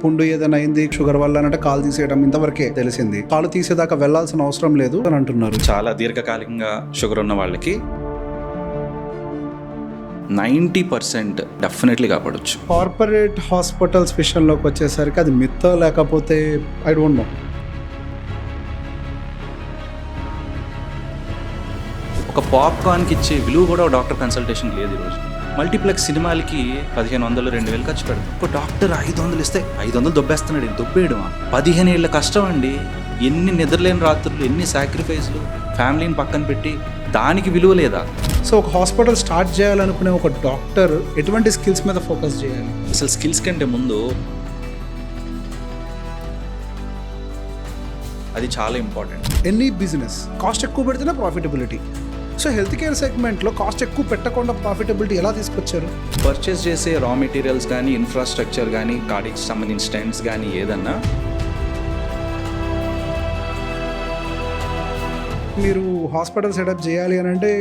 పుండు ఏదైనా అయింది షుగర్ వల్ల అంటే కాలు తీసేయడం ఇంతవరకే తెలిసింది. కాలు తీసేదాకా వెళ్లాల్సిన అవసరం లేదు అని అంటున్నారు. చాలా దీర్ఘకాలికంగా షుగర్ ఉన్న వాళ్ళకి 90% డెఫినెట్లీ కాపాడొచ్చు. కార్పొరేట్ హాస్పిటల్స్ విషయంలోకి వచ్చేసరికి అది మిత్తో లేకపోతే ఐ డోంట్ నో. ఒక పాప్కార్న్కి ఇచ్చే విలువ కూడా డాక్టర్ కన్సల్టేషన్ లేదు ఈరోజు. మల్టీప్లెక్స్ సినిమాలకి 1500-2000 ఖర్చు పెడతాం. ఒక డాక్టర్ 500 ఇస్తే 500 దొబ్బేస్తున్నాడు. దొబ్బేయడం 15 ఏళ్ళ కష్టం అండి. ఎన్ని నిద్రలేని రాత్రులు, ఎన్ని సాక్రిఫైస్లు, ఫ్యామిలీని పక్కన పెట్టి దానికి విలువ లేదా? సో ఒక హాస్పిటల్ స్టార్ట్ చేయాలనుకునే ఒక డాక్టర్ ఎటువంటి స్కిల్స్ మీద ఫోకస్ చేయాలి? అసలు స్కిల్స్ కంటే ముందు అది చాలా ఇంపార్టెంట్. ఎనీ బిజినెస్ కాస్ట్ ఎక్కువ పెడితేనే ప్రాఫిటబిలిటీ. సో హెల్త్ కేర్ సెగ్మెంట్లో కాస్ట్ ఎక్కువ పెట్టకుండా ప్రాఫిటబిలిటీ ఎలా తీసుకొచ్చారు? పర్చేస్ చేసే రా మెటీరియల్స్ కానీ, ఇన్ఫ్రాస్ట్రక్చర్ కానీ, కార్డికి సంబంధించిన స్టెంట్స్ కానీ ఏదన్నా మీరు హాస్పిటల్ సెటప్ చేయాలి అని అంటే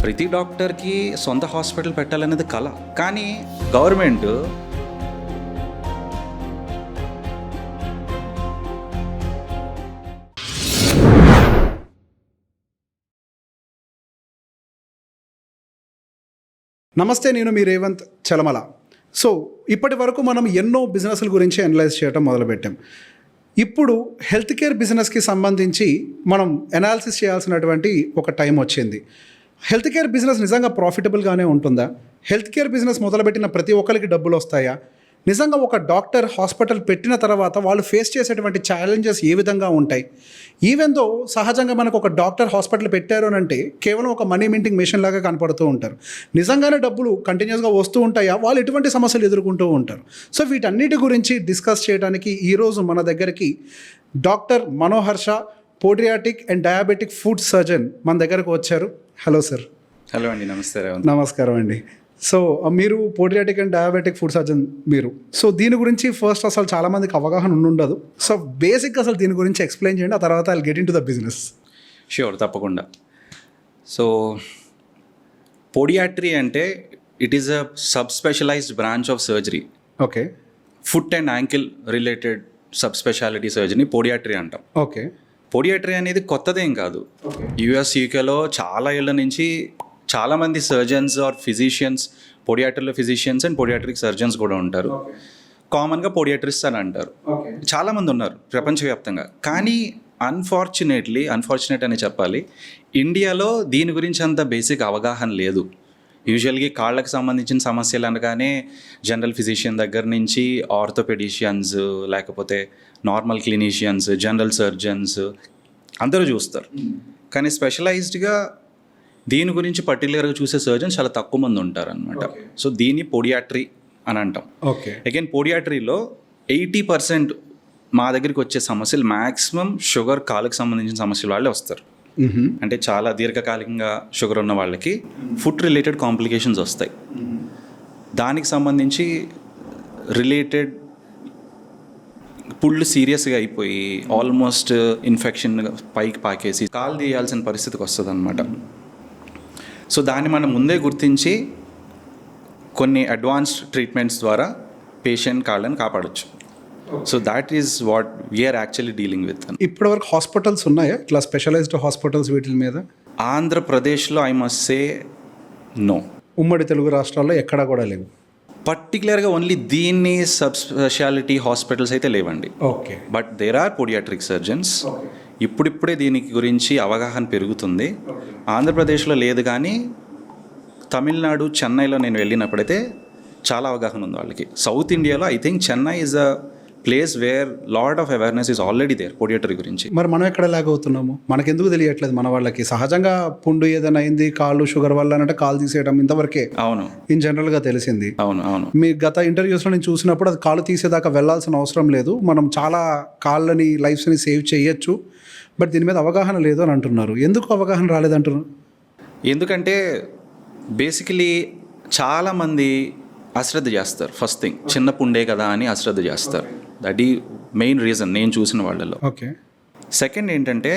ప్రతి డాక్టర్కి సొంత హాస్పిటల్ పెట్టాలనేది కళ. కానీ గవర్నమెంట్ నమస్తే, నేను మీ రేవంత్ చలమల. సో ఇప్పటి వరకు మనం ఎన్నో బిజినెస్ల గురించి అనలైజ్ చేయడం మొదలుపెట్టాం. ఇప్పుడు హెల్త్ కేర్ బిజినెస్కి సంబంధించి మనం అనాలిసిస్ చేయాల్సినటువంటి ఒక టైం వచ్చింది. హెల్త్ కేర్ బిజినెస్ నిజంగా ప్రాఫిటబుల్గానే ఉంటుందా? హెల్త్ కేర్ బిజినెస్ మొదలుపెట్టిన ప్రతి ఒక్కరికి డబ్బులు వస్తాయా? నిజంగా ఒక డాక్టర్ హాస్పిటల్ పెట్టిన తర్వాత వాళ్ళు ఫేస్ చేసేటువంటి ఛాలెంజెస్ ఏ విధంగా ఉంటాయి? ఈవెన్ దో సహజంగా మనకు ఒక డాక్టర్ హాస్పిటల్ పెట్టారు అని అంటే కేవలం ఒక మనీ మింటింగ్ మెషిన్ లాగా కనపడుతూ ఉంటారు. నిజంగానే డబ్బులు కంటిన్యూస్గా వస్తూ ఉంటాయా? వాళ్ళు ఎటువంటి సమస్యలు ఎదుర్కొంటూ ఉంటారు? సో వీటన్నిటి గురించి డిస్కస్ చేయడానికి ఈరోజు మన దగ్గరికి doctor Manoharsha, podiatric and diabetic foot surgeon మన దగ్గరకు వచ్చారు. Hello sir. హలో అండి. నమస్తే. నమస్కారం అండి. సో మీరు podiatric and diabetic foot surgeon మీరు. సో దీని గురించి ఫస్ట్ అసలు చాలామందికి అవగాహన ఉండదు. సో బేసిక్గా అసలు దీని గురించి ఎక్స్ప్లెయిన్ చేయండి, ఆ తర్వాత I'll get into the business. Sure, తప్పకుండా. సో పోడియాట్రీ అంటే it is a sub specialized branch of surgery. Okay. Foot and ankle related sub speciality సర్జరీని పోడియాట్రీ అంటాం. ఓకే. పోడియాట్రీ అనేది కొత్తదేం కాదు. యుఎస్, యూకేలో చాలా ఏళ్ళ నుంచి చాలామంది సర్జన్స్ ఆర్ ఫిజిషియన్స్, పోడియాట్రీలో ఫిజిషియన్స్ అండ్ పోడియాట్రిక్ సర్జన్స్ కూడా ఉంటారు. కామన్గా పోడియాట్రిస్ట్ అని అంటారు. చాలామంది ఉన్నారు ప్రపంచవ్యాప్తంగా. కానీ అన్ఫార్చునేట్ అని చెప్పాలి, ఇండియాలో దీని గురించి అంత బేసిక్ అవగాహన లేదు. యూజువల్గా కాళ్ళకి సంబంధించిన సమస్యలు అనగానే జనరల్ ఫిజిషియన్ దగ్గర నుంచి ఆర్థోపెడిషియన్స్, లేకపోతే నార్మల్ క్లినీషియన్స్, జనరల్ సర్జన్స్ అందరూ చూస్తారు. కానీ స్పెషలైజ్డ్గా దీని గురించి పర్టికులర్గా చూసే సర్జన్స్ చాలా తక్కువ మంది ఉంటారు అనమాట. సో దీన్ని పోడియాట్రీ అని అంటాం. ఓకే. అగైన్ పోడియాట్రీలో 80% మా దగ్గరికి వచ్చే సమస్యలు మ్యాక్సిమం షుగర్, కాళ్ళకి సంబంధించిన సమస్యల వాళ్ళే వస్తారు. అంటే చాలా దీర్ఘకాలికంగా షుగర్ ఉన్న వాళ్ళకి ఫుడ్ రిలేటెడ్ కాంప్లికేషన్స్ వస్తాయి. దానికి సంబంధించి రిలేటెడ్ పుళ్ళు సీరియస్గా అయిపోయి ఆల్మోస్ట్ ఇన్ఫెక్షన్ పైకి పాకేసి కాలు తీయాల్సిన పరిస్థితికి వస్తుంది అనమాట. సో దాన్ని మనం ముందే గుర్తించి కొన్ని అడ్వాన్స్డ్ ట్రీట్మెంట్స్ ద్వారా పేషెంట్ కాళ్ళని కాపాడొచ్చు. So that is what we are actually dealing with. ఇప్పటివరకు హాస్పిటల్స్ ఉన్నాయా ఇట్లా స్పెషలైజ్డ్ హాస్పిటల్స్ వీటి మీద? ఆంధ్రప్రదేశ్లో ఐ మస్ట్ సే నో. ఉమ్మడి తెలుగు రాష్ట్రాల్లో ఎక్కడా కూడా లేవు. పర్టికులర్గా ఓన్లీ దీన్ని సబ్ స్పెషాలిటీ హాస్పిటల్స్ అయితే లేవండి. Okay. But there are podiatric surgeons. ఇప్పుడిప్పుడే దీనికి గురించి అవగాహన పెరుగుతుంది. ఆంధ్రప్రదేశ్లో లేదు, కానీ తమిళనాడు, చెన్నైలో నేను వెళ్ళినప్పుడైతే చాలా అవగాహన ఉంది వాళ్ళకి. సౌత్ ఇండియాలో I think Chennai is a place where lot of awareness is already there podiatry గురించి. మరి మనం ఎక్కడ లాగ్ అవుతున్నాము? మనకెందుకు తెలియట్లేదు? మన వాళ్ళకి సహజంగా పుండు ఏదైనా అయింది కాళ్ళు షుగర్ వల్ల అంటే కాలు తీసేయడం ఇంతవరకే అవును ఇన్ జనరల్గా తెలిసింది. అవును. మీ గత ఇంటర్వ్యూస్లో నేను చూసినప్పుడు అది కాలు తీసేదాకా వెళ్ళాల్సిన అవసరం లేదు, మనం చాలా కాళ్ళని, లైఫ్స్ని సేవ్ చేయొచ్చు, బట్ దీని మీద అవగాహన లేదు అని అంటున్నారు. ఎందుకు అవగాహన రాలేదంటున్నారు? ఎందుకంటే బేసికలీ చాలామంది అశ్రద్ధ చేస్తారు. ఫస్ట్ థింగ్, చిన్న పుండే కదా అని అశ్రద్ధ చేస్తారు. దట్ ఈ మెయిన్ రీజన్ నేను చూసిన వాళ్ళలో. ఓకే. సెకండ్ ఏంటంటే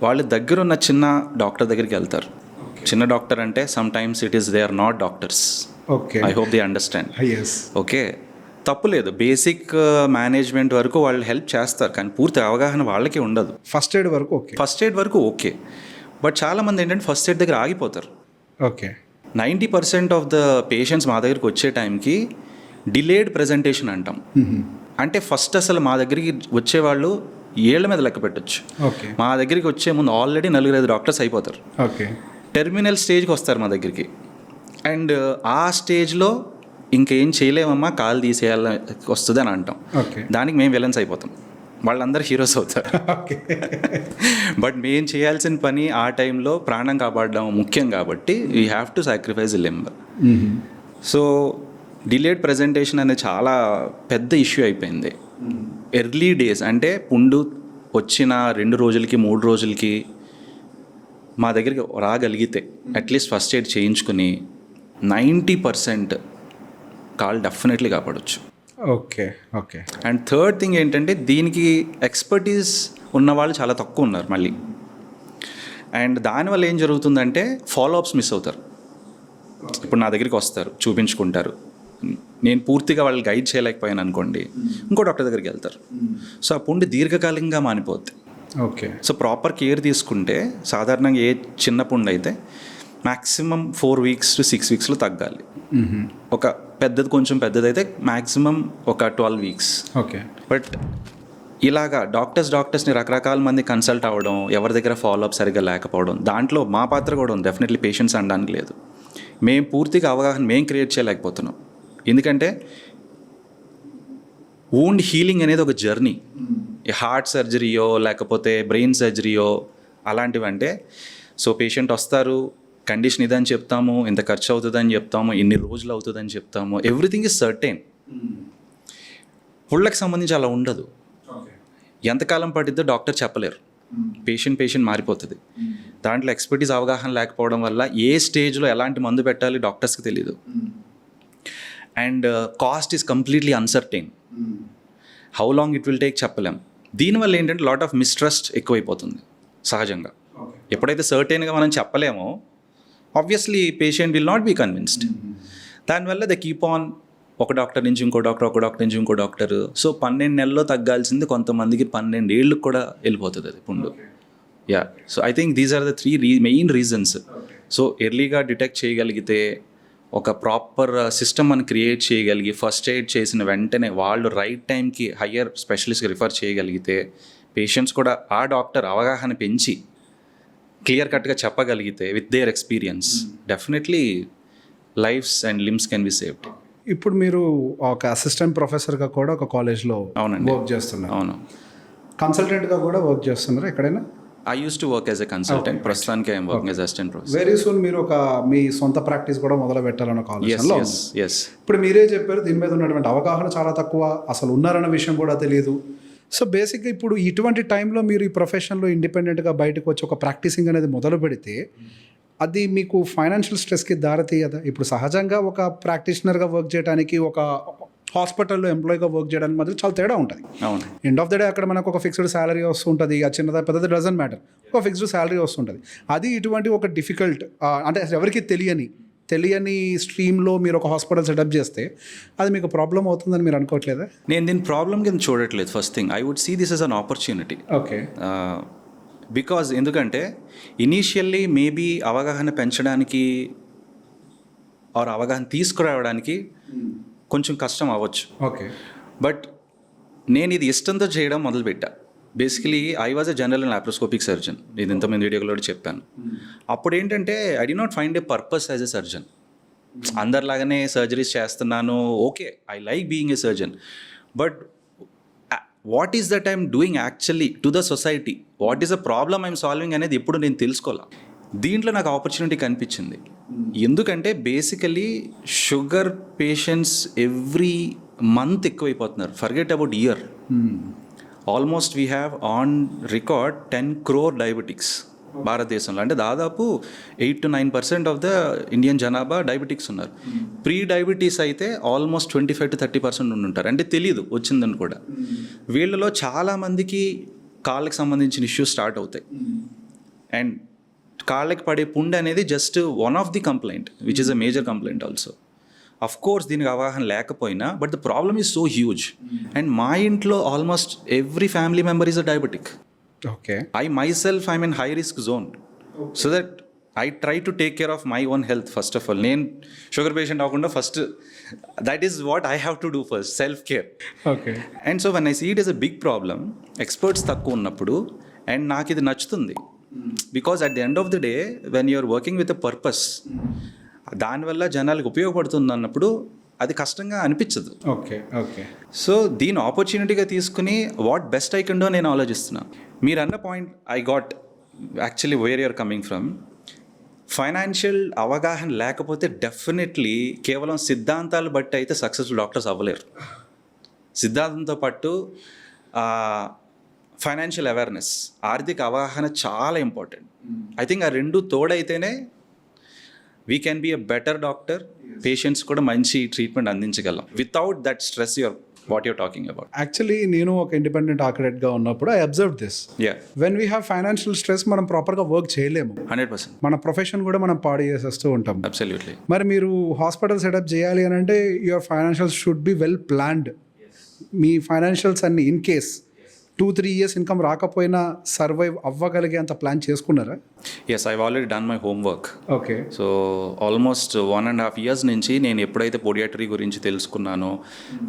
వాళ్ళు దగ్గరున్న చిన్న డాక్టర్ దగ్గరికి వెళ్తారు. చిన్న డాక్టర్ అంటే sometimes it is they are not doctors. Okay. I hope they understand. Yes. Okay, తప్పులేదు. బేసిక్ మేనేజ్మెంట్ వరకు వాళ్ళు హెల్ప్ చేస్తారు, కానీ పూర్తి అవగాహన వాళ్ళకే ఉండదు. ఫస్ట్ ఎయిడ్ వరకు ఓకే. ఫస్ట్ ఎయిడ్ వరకు ఓకే, బట్ చాలామంది ఏంటంటే ఫస్ట్ ఎయిడ్ దగ్గర ఆగిపోతారు. ఓకే. 90% ఆఫ్ ద పేషెంట్స్ మా దగ్గరికి వచ్చే టైంకి డిలేడ్ ప్రజెంటేషన్ అంటాం. అంటే ఫస్ట్ అసలు మా దగ్గరికి వచ్చేవాళ్ళు ఏళ్ల మీద లెక్క పెట్టచ్చు. ఓకే. మా దగ్గరికి వచ్చే ముందు ఆల్రెడీ 4-5 డాక్టర్స్ అయిపోతారు. ఓకే. టెర్మినల్ స్టేజ్కి వస్తారు మా దగ్గరికి. అండ్ ఆ స్టేజ్లో ఇంకేం చేయలేమమ్మా, కాలు తీసేయాల వస్తుంది అని అంటాం. ఓకే. దానికి మేము విలన్స్ అయిపోతాం, వాళ్ళందరూ హీరోస్ అవుతారు. ఓకే. బట్ మేము చేయాల్సిన పని ఆ టైంలో ప్రాణం కాపాడడం ముఖ్యం కాబట్టి we have to sacrifice limb. So delayed presentation అనేది చాలా పెద్ద ఇష్యూ అయిపోయింది. ఎర్లీ డేస్ అంటే పుండు వచ్చిన 2 రోజులకి 3 రోజులకి మా దగ్గరికి రాగలిగితే అట్లీస్ట్ ఫస్ట్ ఎయిడ్ చేయించుకుని 90% కాల్ డెఫినెట్లీ కాపాడొచ్చు. Okay. Okay. And third thing ఏంటంటే దీనికి ఎక్స్పర్టీస్ ఉన్నవాళ్ళు చాలా తక్కువ ఉన్నారు మళ్ళీ. అండ్ దానివల్ల ఏం జరుగుతుందంటే ఫాలోఅప్స్ మిస్ అవుతారు. ఇప్పుడు నా దగ్గరికి వస్తారు, చూపించుకుంటారు, నేను పూర్తిగా వాళ్ళు గైడ్ చేయలేకపోయాను అనుకోండి, ఇంకో డాక్టర్ దగ్గరికి వెళ్తారు. సో ఆ పుండు దీర్ఘకాలికంగా మానిపోద్ది. ఓకే. సో ప్రాపర్ కేర్ తీసుకుంటే సాధారణంగా ఏ చిన్న పుండు అయితే మ్యాక్సిమం 4 weeks to 6 weeksలో తగ్గాలి. ఒక పెద్దది కొంచెం పెద్దదైతే మ్యాక్సిమం ఒక 12 weeks. ఓకే. బట్ ఇలాగా డాక్టర్స్ని రకరకాల మంది కన్సల్ట్ అవ్వడం, ఎవరి దగ్గర ఫాలోఅప్ సరిగ్గా లేకపోవడం, దాంట్లో మా పాత్ర కూడా ఉంది. డెఫినెట్లీ పేషెంట్స్ అనడానికి లేదు. మేము పూర్తిగా అవగాహన మేము క్రియేట్ చేయలేకపోతున్నాం. ఎందుకంటే వూండ్ హీలింగ్ అనేది ఒక జర్నీ. హార్ట్ సర్జరీయో లేకపోతే బ్రెయిన్ సర్జరీయో అలాంటివి అంటే, సో పేషెంట్ వస్తారు, కండిషన్ ఇదని చెప్తాము, ఇంత ఖర్చు అవుతుందని చెప్తాము, ఇన్ని రోజులు అవుతుందని చెప్తాము, ఎవ్రీథింగ్ ఈజ్ సర్టెన్. పుళ్ళకి సంబంధించి అలా ఉండదు. ఎంతకాలం పట్టిద్దో డాక్టర్ చెప్పలేరు. పేషెంట్ మారిపోతుంది. దాంట్లో ఎక్స్పర్టీస్ అవగాహన లేకపోవడం వల్ల ఏ స్టేజ్లో ఎలాంటి మందు పెట్టాలి డాక్టర్స్కి తెలియదు. And cost is completely uncertain. How long it will take చెప్పలేం. దీనివల్ల ఏంటంటే లాట్ ఆఫ్ మిస్ట్రస్ట్ ఎక్కువైపోతుంది సహజంగా. ఎప్పుడైతే సర్టైన్గా మనం చెప్పలేమో obviously patient will not be convinced. దానివల్ల దే కీప్ ఆన్ ఒక డాక్టర్ నుంచి ఇంకో డాక్టర్, ఒక డాక్టర్ నుంచి ఇంకో డాక్టర్. సో 12 నెలల్లో తగ్గాల్సింది కొంతమందికి 12 ఏళ్ళకి కూడా వెళ్ళిపోతుంది అది పుండు. Yeah, so I think these are the 3 main reasons. So ఎర్లీగా డిటెక్ట్ చేయగలిగితే, ఒక ప్రాపర్ సిస్టమ్ అని క్రియేట్ చేయగలిగి, ఫస్ట్ ఎయిడ్ చేసిన వెంటనే వాళ్ళు రైట్ టైంకి హయ్యర్ స్పెషలిస్ట్కి రిఫర్ చేయగలిగితే, పేషెంట్స్ కూడా ఆ డాక్టర్ అవగాహన పెంచి క్లియర్ కట్గా చెప్పగలిగితే with their experience, definitely lives and limbs can be saved. ఇప్పుడు మీరు ఒక అసిస్టెంట్ ప్రొఫెసర్గా కూడా ఒక కాలేజ్లో వర్క్ చేస్తున్నారు. అవును. కన్సల్టెంట్గా కూడా వర్క్ చేస్తున్నారు ఎక్కడైనా? I use to work as a consultant. ప్రస్తుతానికి I'm working as assistant professor. Very soon మీరు మీ సొంత ప్రాక్టీస్ కూడా మొదలు పెట్టాలన్న ఆలోచనలో. ఎస్. ఇప్పుడు మీరే చెప్పారు దీని మీద ఉన్నటువంటి అవగాహన చాలా తక్కువ, అసలు ఉన్నారన్న విషయం కూడా తెలియదు. సో బేసిక్గా ఇప్పుడు ఇటువంటి టైంలో మీరు ఈ ప్రొఫెషన్లో ఇండిపెండెంట్గా బయటకు వచ్చి ఒక ప్రాక్టీసింగ్ అనేది మొదలు పెడితే అది మీకు ఫైనాన్షియల్ స్ట్రెస్కి దారితీయదా? ఇప్పుడు సహజంగా ఒక ప్రాక్టీషనర్గా వర్క్ చేయడానికి, ఒక హాస్పిటల్లో ఎంప్లాయీగా వర్క్ చేయడానికి మధ్య చాలా తేడా ఉంటుంది. అవును. ఎండ్ ఆఫ్ ద డే అక్కడ మనకు ఒక ఫిక్స్డ్ శాలరీ వస్తుంటుంది. ఆ చిన్నదా పెద్దది డజంట్ మ్యాటర్, ఒక ఫిక్స్డ్ శాలరీ వస్తుంటుంది. అది ఇటువంటి ఒక డిఫికల్ట్ అంటే ఎవరికి తెలియని స్ట్రీమ్లో మీరు ఒక హాస్పిటల్ సెటప్ చేస్తే అది మీకు ప్రాబ్లం అవుతుందని మీరు అనుకోవట్లేదా? నేను దీని ప్రాబ్లం కింద చూడట్లేదు. First thing I would see this as an opportunity. Okay. Because ఎందుకంటే ఇనీషియల్లీ మేబీ అవగాహన పెంచడానికి ఆర్ అవగాహన తీసుకురావడానికి కొంచెం కష్టం అవ్వచ్చు. ఓకే. బట్ నేను ఇది ఇష్టంతో చేయడం మొదలుపెట్టా. Basically I was a general and laparoscopic surgeon. ఇది ఇంతమంది వీడియోలో కూడా చెప్పాను. అప్పుడు ఏంటంటే I did not find a purpose as a surgeon. అందరిలాగానే సర్జరీస్ చేస్తున్నాను, okay, I like being a surgeon. But what is that I'm doing actually to the society, what is the problem I'm solving అనేది ఎప్పుడు నేను తెలుసుకోవాలి. దీంట్లో నాకు opportunity కనిపించింది. ఎందుకంటే basically sugar patients every month ఎక్కువైపోతున్నారు. Forget about year. Almost we have on record 10 crore diabetics భారతదేశంలో. అంటే దాదాపు 8 to 9% ఆఫ్ ద ఇండియన్ జనాభా డయాబెటిక్స్ ఉన్నారు. ప్రీ డయాబెటీస్ అయితే ఆల్మోస్ట్ 25 to 30% ఉంటారు. అంటే తెలియదు వచ్చిందని కూడా. వీళ్ళలో చాలామందికి కాళ్ళకి సంబంధించిన ఇష్యూస్ స్టార్ట్ అవుతాయి. అండ్ కాళ్ళకి పడే పుండు అనేది just one of the complaint which is a major complaint also. Of course దీనికి అవగాహన లేకపోయినా but the problem is so huge. And మా ఇంట్లో almost every family member is a diabetic. Okay. I myself, I'm in high risk zone. So that I try to take care of my own health first of all. నేను sugar patient అవ్వకుండా first that is what I have to do first, self care. Okay. And so when I see it is a big problem, experts తక్కువ ఉన్నప్పుడు and నాకు ఇది నచ్చుతుంది. Because at the end of the day when you're working with a purpose, దానివల్ల జనాలకు ఉపయోగపడుతుంది అన్నప్పుడు అది కష్టంగా అనిపించదు. ఓకే. ఓకే. సో దీని ఆపర్చునిటీగా తీసుకుని what best I can do నేను ఆలోచిస్తున్నా. మీరు అన్న point I got actually where you're coming from. Financial అవగాహన లేకపోతే డెఫినెట్లీ కేవలం సిద్ధాంతాలు బట్టి అయితే సక్సెస్ఫుల్ డాక్టర్స్ అవ్వలేరు. సిద్ధాంతంతో పాటు ఫైనాన్షియల్ అవేర్నెస్, ఆర్థిక అవగాహన చాలా ఇంపార్టెంట్. ఐ థింక్ ఆ రెండు తోడైతేనే we can be a better doctor, patients కూడా మంచి ట్రీట్మెంట్ అందించగలం without that stress what you're talking about. Actually నేను ఒక ఇండిపెండెంట్ ఆర్కిటెక్ట్గా ఉన్నప్పుడు I observe this. When we have financial stress మనం ప్రాపర్గా వర్క్ చేయలేము. 100%. మన ప్రొఫెషన్ కూడా మనం పాడు చేసేస్తూ ఉంటాం. అబ్సల్యూట్లీ. మరి మీరు హాస్పిటల్ సెటప్ చేయాలి అని అంటే your financials should be well planned. మీ ఫైనాన్షియల్స్ అన్ని ఇన్ కేస్ 2-3 years ఇన్కమ్ రాకపోయినా సర్వైవ్ అవ్వగలిగే అంత ప్లాన్ చేసుకున్నారా? Yes, I already done my homework. Okay. So almost 1.5 years నుంచి నేను ఎప్పుడైతే పోడియాట్రీ గురించి తెలుసుకున్నానో,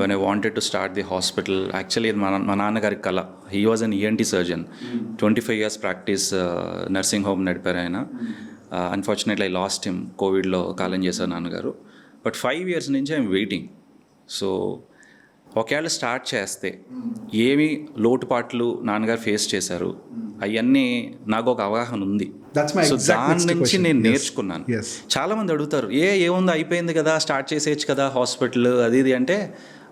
when I wanted to start the hospital, actually మా నాన్నగారి కళ. He was an ENT surgeon, 25 years practice nursing home నడిపారు ఆయన. అన్ఫార్చునేట్లీ ఐ లాస్ట్ హిమ్, కోవిడ్లో కాలం చేశారు నాన్నగారు. బట్ 5 years నుంచి ఐఎమ్ వెయిటింగ్. సో ఒకవేళ స్టార్ట్ చేస్తే ఏమి లోటుపాట్లు నాన్నగారు ఫేస్ చేశారు అవన్నీ నాకు ఒక అవగాహన ఉంది. సో దాని నుంచి నేను నేర్చుకున్నాను. చాలామంది అడుగుతారు, ఏముంది అయిపోయింది కదా, స్టార్ట్ చేసేయచ్చు కదా హాస్పిటల్ అది ఇది అంటే,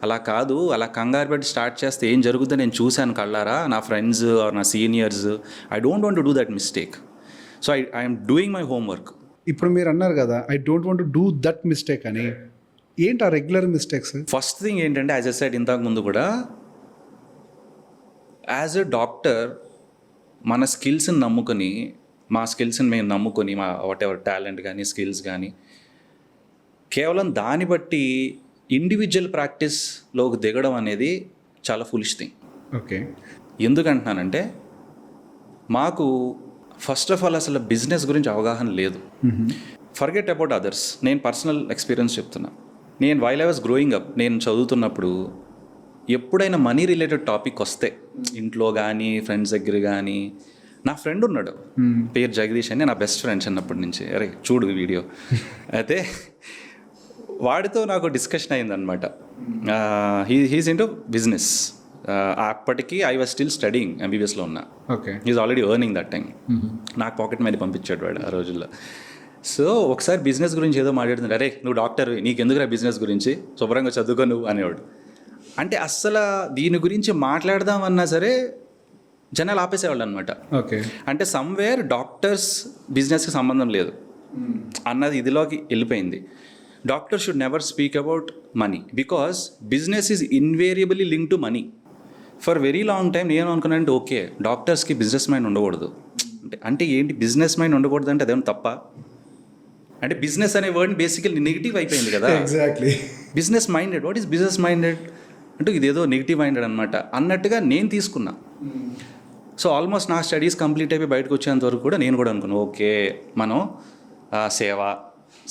అలా కాదు. అలా కంగారు పెట్టి స్టార్ట్ చేస్తే ఏం జరుగుతుందో నేను చూశాను కళ్ళారా, నా ఫ్రెండ్స్ ఆర్ నా seniors. I don't want to do that mistake. So I'm doing my homework. ఇప్పుడు మీరు అన్నారు కదా, I don't want to do that mistake అని. ఏంటి ఆ రెగ్యులర్ మిస్టేక్స్? ఫస్ట్ థింగ్ ఏంటంటే, యాజ్ ఎ సెడ్ ఇంతకు ముందు కూడా, యాజ్ ఎ డాక్టర్ మన స్కిల్స్ని నమ్ముకొని, మా స్కిల్స్ని మేము నమ్ముకొని, మా వాట్ ఎవర్ టాలెంట్ కానీ స్కిల్స్ కానీ, కేవలం దాన్ని బట్టి ఇండివిజువల్ ప్రాక్టీస్లోకి దిగడం అనేది చాలా ఫులిష్ థింగ్. ఓకే. ఎందుకంటున్నానంటే, మాకు ఫస్ట్ ఆఫ్ ఆల్ అసలు బిజినెస్ గురించి అవగాహన లేదు. Forget about others. నేను పర్సనల్ ఎక్స్పీరియన్స్ చెప్తున్నా. నేను while I was growing up, నేను చదువుతున్నప్పుడు ఎప్పుడైనా మనీ రిలేటెడ్ టాపిక్ వస్తే ఇంట్లో కానీ ఫ్రెండ్స్ దగ్గర కానీ, నా ఫ్రెండ్ ఉన్నాడు పేరు జగదీష్ అని, నా బెస్ట్ ఫ్రెండ్ చిన్నప్పటి నుంచి. అరే చూడు వీడియో. అయితే వాడితో నాకు డిస్కషన్ అయిందనమాట. He's into business. అప్పటికి ఐ వాజ్ స్టిల్ స్టడీయింగ్, ఎంబీబీఎస్లో ఉన్నా. Okay. Is already earning that time. నాకు పాకెట్ మనీ పంపించాడు వాడు ఆ రోజుల్లో. సో ఒకసారి బిజినెస్ గురించి ఏదో మాట్లాడుతున్నాడు. అరే నువ్వు డాక్టర్, నీకెందుకురా బిజినెస్ గురించి, శుభ్రంగా చదువుకో నువ్వు అనేవాడు. అంటే అస్సలు దీని గురించి మాట్లాడదామన్నా సరే జనాలు ఆపేసేవాళ్ళు అనమాట. ఓకే. అంటే సమ్వేర్ డాక్టర్స్ బిజినెస్కి సంబంధం లేదు అన్నది ఇదిలోకి వెళ్ళిపోయింది. Doctor should never speak about money because business is invariably link to money. For very long time నేను అనుకున్నానంటే, ఓకే డాక్టర్స్కి బిజినెస్ మైండ్ ఉండకూడదు అంటే ఏంటి, బిజినెస్ మైండ్ ఉండకూడదు అంటే అదేమో తప్ప? అంటే బిజినెస్ అనే వర్డ్ బేసికల్లీ నెగిటివ్ అయిపోయింది కదా. Exactly. Business minded, what is business minded అంటే ఇదేదో నెగిటివ్ మైండెడ్ అనమాట అన్నట్టుగా నేను తీసుకున్నా. సో ఆల్మోస్ట్ నా స్టడీస్ కంప్లీట్ అయిపోయి బయటకు వచ్చేంత వరకు కూడా నేను కూడా అనుకున్నాను, ఓకే మనం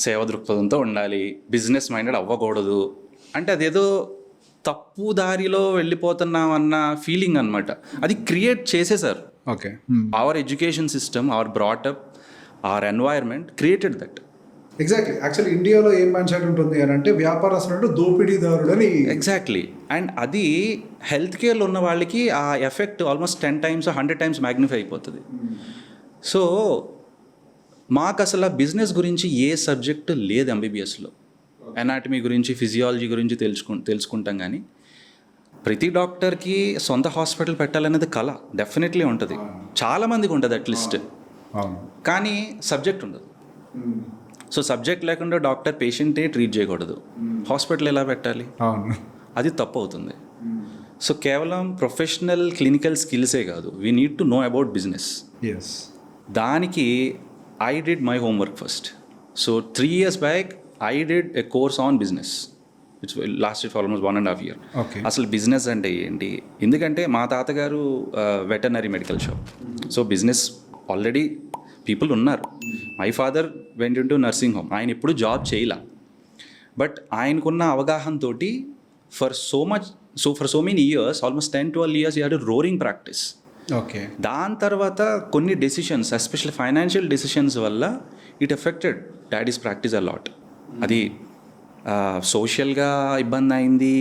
సేవ దృక్పథంతో ఉండాలి, బిజినెస్ మైండెడ్ అవ్వకూడదు. అంటే అదేదో తప్పు దారిలో వెళ్ళిపోతున్నాం అన్న ఫీలింగ్ అనమాట. అది క్రియేట్ చేసేసారు. Okay. Our education system, our brought up, our environment created that. Exactly. Actually ఇండియాలో ఏం మైండ్ సెట్ ఉంటుంది అని అంటే, వ్యాపారస్తుడు దోపిడీదారుడు అని. ఎగ్జాక్ట్లీ. అండ్ అది హెల్త్ కేర్లో ఉన్న వాళ్ళకి ఆ effect almost 10 times 100 times magnify అయిపోతుంది. సో మాకు అసలు బిజినెస్ గురించి ఏ సబ్జెక్టు లేదు ఎంబీబీఎస్లో. ఎనాటమీ గురించి, ఫిజియాలజీ గురించి తెలుసుకుంటాం కానీ ప్రతి డాక్టర్కి సొంత హాస్పిటల్ పెట్టాలనేది కళ డెఫినెట్లీ ఉంటుంది, చాలామందికి ఉంటుంది అట్లీస్ట్. కానీ సబ్జెక్ట్ ఉండదు. సో సబ్జెక్ట్ లేకుండా డాక్టర్ పేషెంటే ట్రీట్ చేయకూడదు, హాస్పిటల్ ఎలా పెట్టాలి? అది తప్పు అవుతుంది. సో కేవలం ప్రొఫెషనల్ క్లినికల్ స్కిల్సే కాదు, we need to know about business. దానికి I did my homework first. So 3 years back I did a course on business it's last for almost 1.5 years. Okay. అసలు బిజినెస్ అంటే ఏంటి, ఎందుకంటే మా తాతగారు veterinary medical shop, so business already people ఉన్నారు. My father went into nursing home, ఆయన ఎప్పుడు job చేయలే, బట్ ఆయనకున్న అవగాహనతోటి for so many years, almost 10-12 years ఈ హ్యాడ్ రోరింగ్ ప్రాక్టీస్. ఓకే. దాని తర్వాత కొన్ని డెసిషన్స్, ఎస్పెషల్లీ ఫైనాన్షియల్ డెసిషన్స్ వల్ల it affected daddy's practice a lot. అది సోషల్గా ఇబ్బంది అయింది,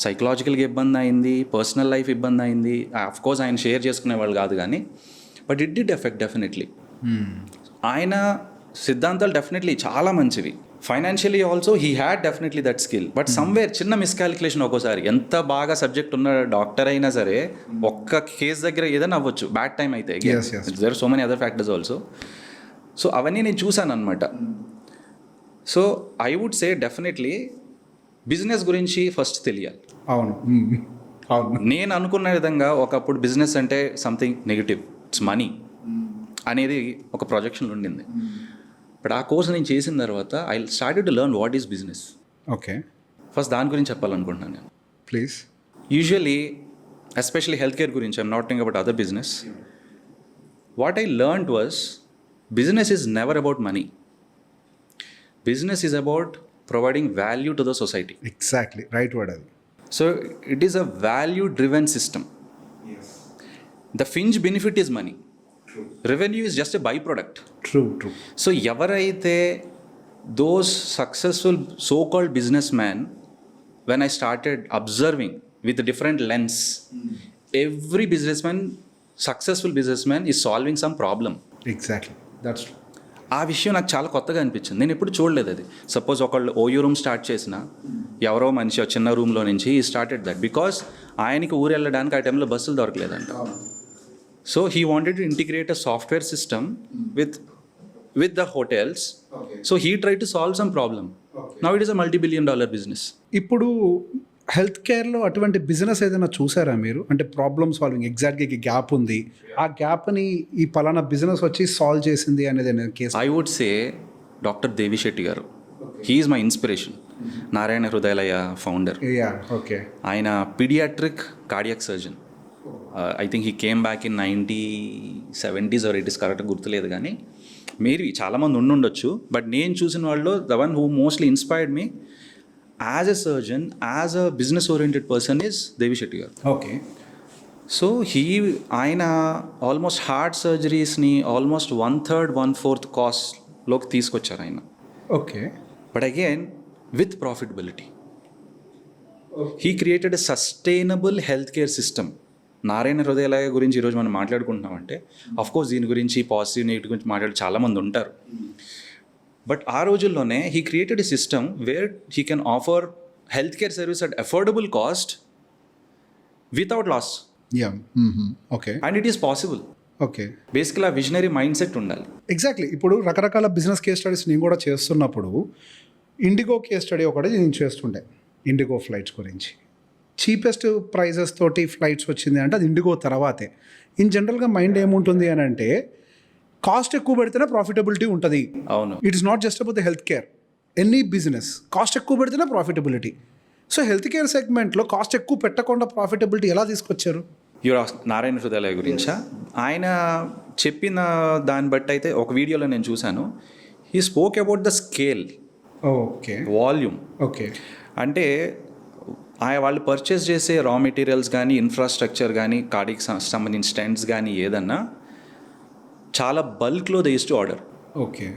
సైకలాజికల్గా ఇబ్బంది అయింది, పర్సనల్ లైఫ్ ఇబ్బంది అయింది. అఫ్కోర్స్ ఆయన షేర్ చేసుకునేవాళ్ళు కాదు కానీ, but it did effect definitely. ఆయన సిద్ధాంతాలు డెఫినెట్లీ చాలా మంచివి. Financially also he had definitely that skill, but somewhere చిన్న మిస్కాలిక్యులేషన్ ఒక్కోసారి, ఎంత బాగా సబ్జెక్ట్ ఉన్న డాక్టర్ అయినా సరే ఒక్క కేసు దగ్గర ఏదైనా అవ్వచ్చు, బ్యాడ్ టైం అయితే. There so many other factors also. So అవన్నీ నేను చూశాను అనమాట. So I would say definitely business గురించి ఫస్ట్ తెలియాలి. అవును, అవును. నేను అనుకున్న విధంగా ఒకప్పుడు బిజినెస్ అంటే సంథింగ్ నెగిటివ్, ఇట్స్ మనీ అనేది ఒక ప్రొజెక్షన్ ఉండింది. బట్ ఆ కోర్స్ నేను చేసిన తర్వాత I started to learn what is business. Okay. First దాని గురించి చెప్పాలనుకుంటున్నాను నేను. Please. Usually especially health care గురించి, I'm not talking about other business. What I learned was business is never about money. Business is about providing value to the society. Exactly, right word అది. So it is a value driven system. Yes. The fringe benefit is money. True. Revenue is just a byproduct. True. So ఎవరైతే those successful so called businessmen, when I started observing with a different lens, every businessman, successful businessman is solving some problem. Exactly, that's true. ఆ విషయం నాకు చాలా కొత్తగా అనిపించింది, నేను ఎప్పుడు చూడలేదు అది. సపోజ్ ఒకళ్ళు ఓయూ రూమ్ స్టార్ట్ చేసిన, ఎవరో మనిషి చిన్న రూమ్లో నుంచి ఈ స్టార్టెడ్ దట్ బికాస్ ఆయనకి ఊరు వెళ్ళడానికి ఆ టైంలో బస్సులు దొరకలేదంట. So he wanted to integrate a software system with the hotels. So he try to solve some problem. Now it is a $multi-billion business. ఇప్పుడు హెల్త్ కేర్లో అటువంటి బిజినెస్ ఏదైనా చూసారా మీరు? అంటే ప్రాబ్లమ్ సాల్వింగ్, ఎగ్జాక్ట్గా గ్యాప్ ఉంది, ఆ గ్యాప్ని ఈ పలానా బిజినెస్ వచ్చి సాల్వ్ చేసింది అనేది case. I would say doctor Devi Shetty garu, he is my inspiration. Narayana Hrudayalaya founder. Okay. ఆయన pediatric cardiac surgeon. I think he came back in 1970s or 80s, కరెక్ట్గా గుర్తులేదు కానీ మేబీ చాలామంది ఉండుండొచ్చు. బట్ నేను చూసిన వాళ్ళు the one who mostly inspired me as a surgeon, as a business oriented person is Devi Shetty garu. Okay. So ఆయన almost heart సర్జరీస్ని ఆల్మోస్ట్ 1/3, 1/4 కాస్ట్లోకి తీసుకొచ్చారు ఆయన. Okay. But again with profitability. He created a sustainable health care system. Narayana Hrudayalaya గురించి ఈరోజు మనం మాట్లాడుకుంటున్నామంటే of course దీని గురించి పాజిటివ్ నెగిటివ్ గురించి మాట్లాడే చాలామంది ఉంటారు. బట్ ఆ రోజుల్లోనే he created a system where he can offer health care service at affordable cost without loss. Okay. And it is possible. Okay. Basically ఆ విజనరీ మైండ్ సెట్ ఉండాలి. ఎగ్జాక్ట్లీ. ఇప్పుడు రకరకాల బిజినెస్ కేస్ స్టడీస్ నేను కూడా చేస్తున్నప్పుడు IndiGo case study ఒకటి నేను చేస్తుండే, ఇండిగో ఫ్లైట్స్ గురించి. చీపెస్ట్ ప్రైజెస్ తోటి ఫ్లైట్స్ వచ్చింది అంటే అది ఇండిగో తర్వాతే. ఇన్ జనరల్గా మైండ్ ఏముంటుంది అని అంటే కాస్ట్ ఎక్కువ పెడితేనే ప్రాఫిటబిలిటీ ఉంటుంది. అవును. It is not just about the health care, any business cost ఎక్కువ పెడితేనే ప్రాఫిటబిలిటీ. సో హెల్త్ కేర్ సెగ్మెంట్లో కాస్ట్ ఎక్కువ పెట్టకుండా ప్రాఫిటబిలిటీ ఎలా తీసుకొచ్చారు? నారాయణ హృదయాలయ గురించా? ఆయన చెప్పిన దాన్ని బట్టి అయితే ఒక వీడియోలో నేను చూశాను, he spoke about the scale, okay, volume. Okay. అంటే వాళ్ళు పర్చేస్ చేసే రా మెటీరియల్స్ కానీ, ఇన్ఫ్రాస్ట్రక్చర్ కానీ, కార్డియాక్ సంబంధించిన స్టెంట్స్ కానీ ఏదన్నా చాలా బల్క్లో they use to order. Okay.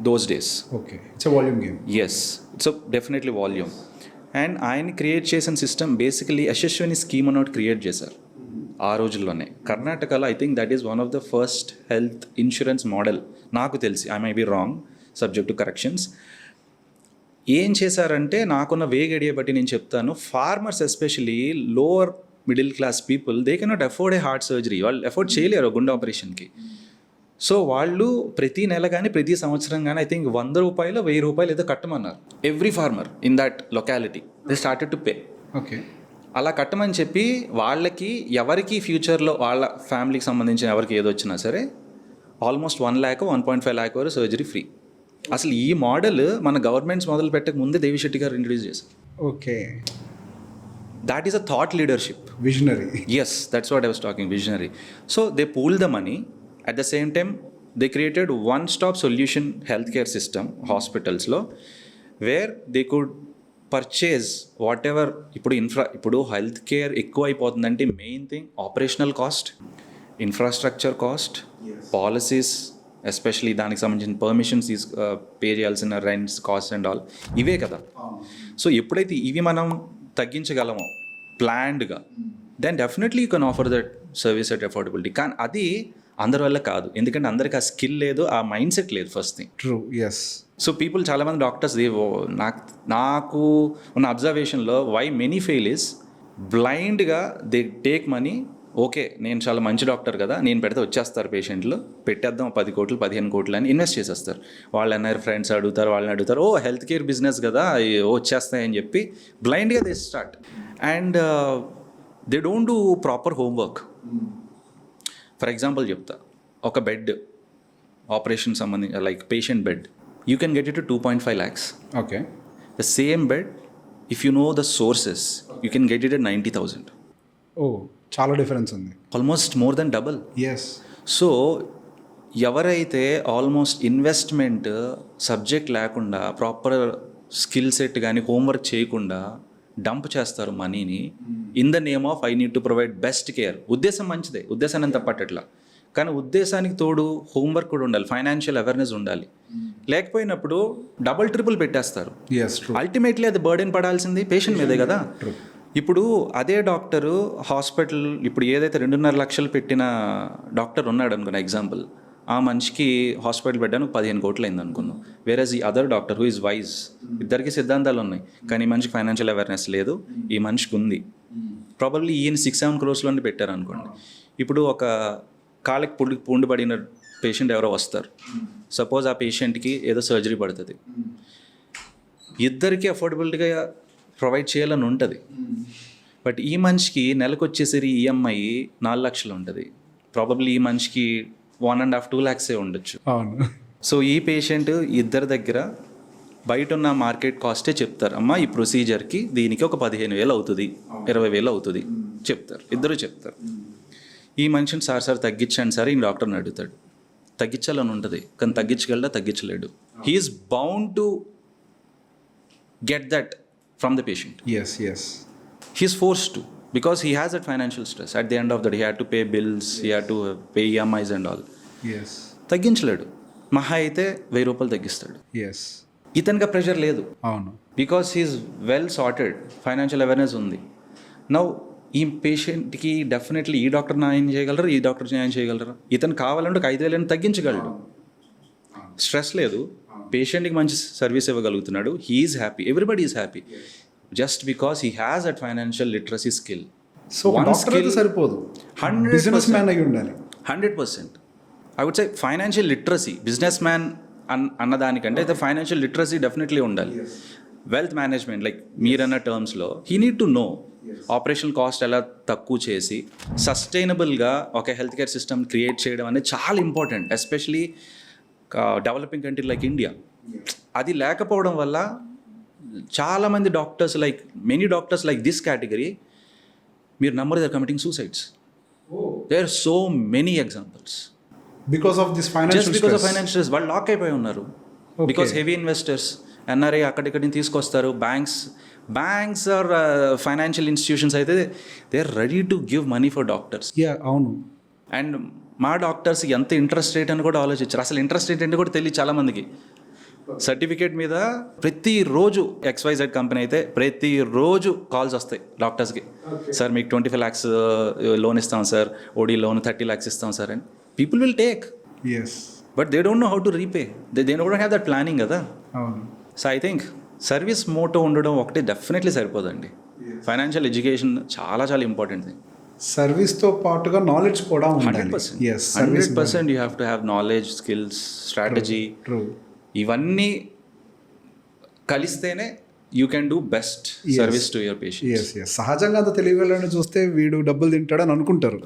Those days. Okay. It's volume game. Yes, it's definitely volume. And ఆయన క్రియేట్ చేసిన సిస్టమ్ బేసికలీ యశస్విని స్కీమ్ అని ఒకటి క్రియేట్ చేశారు ఆ రోజుల్లోనే. కర్ణాటకలో I think that is one of the first health insurance model నాకు తెలిసి. I may be wrong, subject to corrections. ఏం చేశారంటే నాకున్న వేగ్ ఐడియా బట్టి నేను చెప్తాను, farmers especially lower middle class people they cannot afford A heart surgery. వాళ్ళు afford చేయలేరు గుండె ఆపరేషన్కి. సో వాళ్ళు ప్రతి నెల కానీ ప్రతి సంవత్సరం కానీ ఐ థింక్ ₹100, ₹1000 ఏదో కట్టమన్నారు. Every farmer in that locality they started to pay. Okay. అలా కట్టమని చెప్పి వాళ్ళకి ఎవరికి ఫ్యూచర్లో వాళ్ళ ఫ్యామిలీకి సంబంధించిన ఎవరికి ఏదో వచ్చినా సరే ఆల్మోస్ట్ 1 lakh, 1.5 lakh వరకు సర్జరీ ఫ్రీ. అసలు ఈ మోడల్ మన గవర్నమెంట్స్ మొదలు పెట్టక ముందే దేవి శెట్టి గారు ఇంట్రడ్యూస్ చేశారు. Okay, that is a thought leadership. Visionary. Yes, that's what I was talking, visionary. So they pooled the money. At the same time, they created one-stop solution healthcare system, hospitals lo, where they could purchase whatever. ఇప్పుడు health care ఎక్కువ అయిపోతుందంటే main thing operational cost, infrastructure cost, policies, especially దానికి సంబంధించిన permissions pay చేయాల్సిన rents cost and all ఇవే కదా. So ఎప్పుడైతే ఇవి మనం తగ్గించగలమో ప్లాన్డ్గా, then definitely you can offer that service at affordability. కానీ అది అందరి వల్ల కాదు, ఎందుకంటే అందరికి ఆ స్కిల్ లేదు, ఆ మైండ్ సెట్ లేదు first thing. True, yes. So people చాలామంది డాక్టర్స్ నాకు ఉన్న అబ్జర్వేషన్లో వై మెనీ ఫెయిల్ ఇస్ బ్లైండ్గా దే టేక్ మనీ. ఓకే, నేను చాలా మంచి డాక్టర్ కదా, నేను పెడితే వచ్చేస్తారు పేషెంట్లు, పెట్టేద్దాం 10 కోట్లు 15 కోట్లు అని ఇన్వెస్ట్ చేసేస్తారు. వాళ్ళు అన్నారు, ఫ్రెండ్స్ అడుగుతారు, వాళ్ళని అడుగుతారు, ఓ హెల్త్ కేర్ బిజినెస్ కదా వచ్చేస్తాయని చెప్పి బ్లైండ్గా they start and they don't do proper homework. For example చెప్తా, ఒక బెడ్ ఆపరేషన్ సంబంధించి like patient bed you can get it to 2.5 lakhs. Okay, the same bed if you know the sources you can get it at 90,000. ఓ, చాలా difference ఉంది, almost more than double. Yes. So ఎవరైతే almost investment subject లేకుండా proper skill set కానీ homework చేయకుండా dump చేస్తారు మనీని in the name of I need to provide best care. ఉద్దేశం మంచిదే, ఉద్దేశాన్ని తప్పట్టట్లా, కానీ ఉద్దేశానికి తోడు హోంవర్క్ కూడా ఉండాలి, ఫైనాన్షియల్ అవేర్నెస్ ఉండాలి. లేకపోయినప్పుడు డబుల్ ట్రిపుల్ పెట్టేస్తారు. అల్టిమేట్లీ అది బర్డెన్ పడాల్సింది పేషెంట్ మీదే కదా. ఇప్పుడు అదే డాక్టరు హాస్పిటల్ ఇప్పుడు ఏదైతే 2.5 లక్షలు పెట్టిన డాక్టర్ ఉన్నాడు అనుకున్న ఎగ్జాంపుల్, ఆ మనిషికి హాస్పిటల్ పెట్టడానికి 15 కోట్లు అయింది అనుకున్నాం. వేరేజ్ ఈ other doctor who is wise, ఇద్దరికి సిద్ధాంతాలు ఉన్నాయి, కానీ ఈ మనిషికి ఫైనాన్షియల్ అవేర్నెస్ లేదు, ఈ మనిషికి ఉంది. ప్రాబబ్లీ ఈయన 6-7 crores పెట్టారు అనుకోండి. ఇప్పుడు ఒక కాళ్ళకి పుండు పడిన పేషెంట్ ఎవరో వస్తారు, సపోజ్ ఆ పేషెంట్కి ఏదో సర్జరీ పడుతుంది, ఇద్దరికి అఫోర్డబిలిటీగా ప్రొవైడ్ చేయాలని ఉంటుంది. బట్ ఈ మనిషికి నెలకు వచ్చేసరి ఈఎంఐ 4 లక్షలు ఉంటుంది, ప్రాబబ్లీ ఈ మనిషికి 1.5-2 lakhs ఉండొచ్చు. సో ఈ పేషెంట్ ఇద్దరి దగ్గర బయట ఉన్న మార్కెట్ కాస్టే చెప్తారు, అమ్మ ఈ ప్రొసీజర్కి దీనికి ఒక 15,000 అవుతుంది, 20,000 అవుతుంది చెప్తారు, ఇద్దరు చెప్తారు. ఈ మనిషిని సార్ తగ్గించండి సార్, ఈ డాక్టర్ని అడుగుతాడు, తగ్గించాలని ఉంటుంది, కానీ తగ్గించగలడా తగ్గించలేడు. He's bound to get that from the patient. Yes. He's forced to, because he has that financial stress. At the end of the day, he had to pay bills, he had to pay EMIs and all. Yes. తగ్గించలేడు, మహా అయితే 1,000 రూపాయలు తగ్గిస్తాడు. Yes. ఇతనికి pressure లేదు, అవును, because he is well sorted, financial awareness ఉంది. Now ఈ పేషెంట్కి definitely ఈ డాక్టర్ న్యాయం చేయగలరు, ఈ డాక్టర్ న్యాయం చేయగలరు. ఇతను కావాలంటే 5,000 తగ్గించగలడు, స్ట్రెస్ లేదు, పేషెంట్కి మంచి సర్వీస్ ఇవ్వగలుగుతున్నాడు, he's happy, everybody is happy, just because he has that financial literacy skill. So one skill సరిపోదు, 100%. I would say financial literacy, business man అన్నదానికంటే అయితే ఫైనాన్షియల్ లిటరసీ డెఫినెట్లీ ఉండాలి. వెల్త్ మేనేజ్మెంట్, లైక్ మీరన్న టర్మ్స్లో he need to know operation cost ఎలా తక్కువ చేసి సస్టైనబుల్గా ఒక హెల్త్ కేర్ సిస్టమ్ క్రియేట్ చేయడం అనేది చాలా important, especially developing country like India. అది లేకపోవడం వల్ల చాలామంది doctors, like many doctors like this category, మీరు నమ్మరు, they are committing suicides. There are so many examples because of this financial stress. వాళ్ళు లాక్ అయిపోయి ఉన్నారు బికాస్ హెవీ ఇన్వెస్టర్స్ ఎన్ఆర్ఐ అక్కడిక్కడి తీసుకొస్తారు. బ్యాంక్స్ ఆర్ ఫైనాన్షియల్ ఇన్స్టిట్యూషన్స్ అయితే they are ready to give money for doctors. అవును. And మా doctors ఎంత interest rate అని కూడా ఆలోచించారు. అసలు ఇంట్రెస్ట్ రేట్ అంటే కూడా తెలియదు చాలామందికి. సర్టిఫికేట్ మీద ప్రతిరోజు XYZ కంపెనీ అయితే ప్రతిరోజు కాల్స్ వస్తాయి డాక్టర్స్కి, సార్ మీకు 25 lakhs లోన్ ఇస్తాం సార్, ఓడి లోన్ 30 lakhs ఇస్తాం సార్ అని. People will take, but they don't know how to repay, they don't have that planning కదా. So I think service motto ఉండడం ఒకటి డెఫినెట్లీ సరిపోదండి. ఫైనాన్షియల్ ఎడ్యుకేషన్ చాలా చాలా ఇంపార్టెంట్ థింగ్. సర్వీస్తో పాటుగా నాలెడ్జ్ కూడా 100% you have to have knowledge, skills, strategy. ఇవన్నీ కలిస్తేనే you can do best service to your patient. Yes yes సహజంగా అంత తెలివిగలని చూస్తే వీడు డబ్బులు తింటాడని అనుకుంటారు,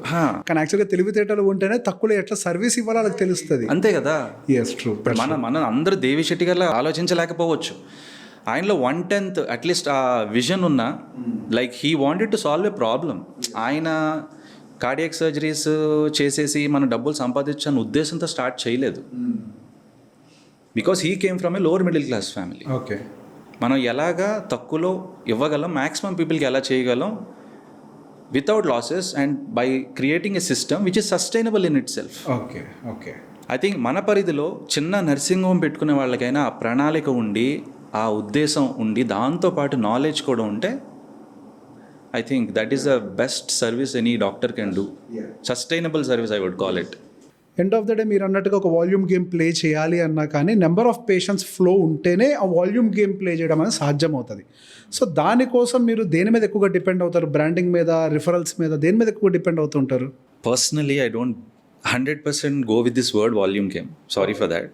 కానీ యాక్చువల్గా తెలివితేటలు ఉంటేనే తక్కువలో ఎట్లా సర్వీస్ ఇవ్వాలో వాళ్ళకి తెలుస్తుంది. అంతే కదా. Yes true. మన అందరూ దేవి శెట్టి గారిలా ఆలోచించలేకపోవచ్చు. ఆయనలో 1/10 అట్లీస్ట్ ఆ విజన్ ఉన్న, like he wanted to solve A problem. ఆయన కార్డియాక్ సర్జరీస్ చేసేసి మన డబ్బులు సంపాదించని ఉద్దేశంతో స్టార్ట్ చేయలేదు. Because he came from A lower middle class family. Okay. మనం ఎలాగా తక్కువలో ఇవ్వగలం, మ్యాక్సిమం పీపుల్కి ఎలా చేయగలం without losses and by creating a system which is sustainable in it self. Okay okay. I think మన పరిధిలో చిన్న నర్సింగ్ హోమ్ పెట్టుకునే వాళ్ళకైనా ఆ ప్రణాళిక ఉండి, ఆ ఉద్దేశం ఉండి, దాంతోపాటు నాలెడ్జ్ కూడా ఉంటే I think that is the best service any doctor can do. Sustainable service I would call it. End of the day మీరు అన్నట్టుగా ఒక వాల్యూమ్ గేమ్ ప్లే చేయాలి అన్నా కానీ నెంబర్ ఆఫ్ పేషెంట్స్ ఫ్లో ఉంటేనే ఆ వాల్యూమ్ గేమ్ ప్లే చేయడం అనేది సాధ్యమవుతుంది. సో దానికోసం మీరు దేని మీద ఎక్కువగా డిపెండ్ అవుతారు? బ్రాండింగ్ మీద, రిఫరల్స్ మీద, దేని మీద ఎక్కువ డిపెండ్ అవుతుంటారు? Personally I don't 100% go with this word volume game. Sorry for that.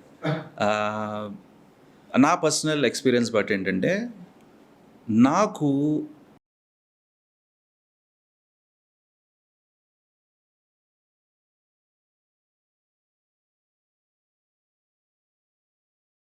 నా పర్సనల్ ఎక్స్పీరియన్స్ బట్టి ఏంటంటే, నాకు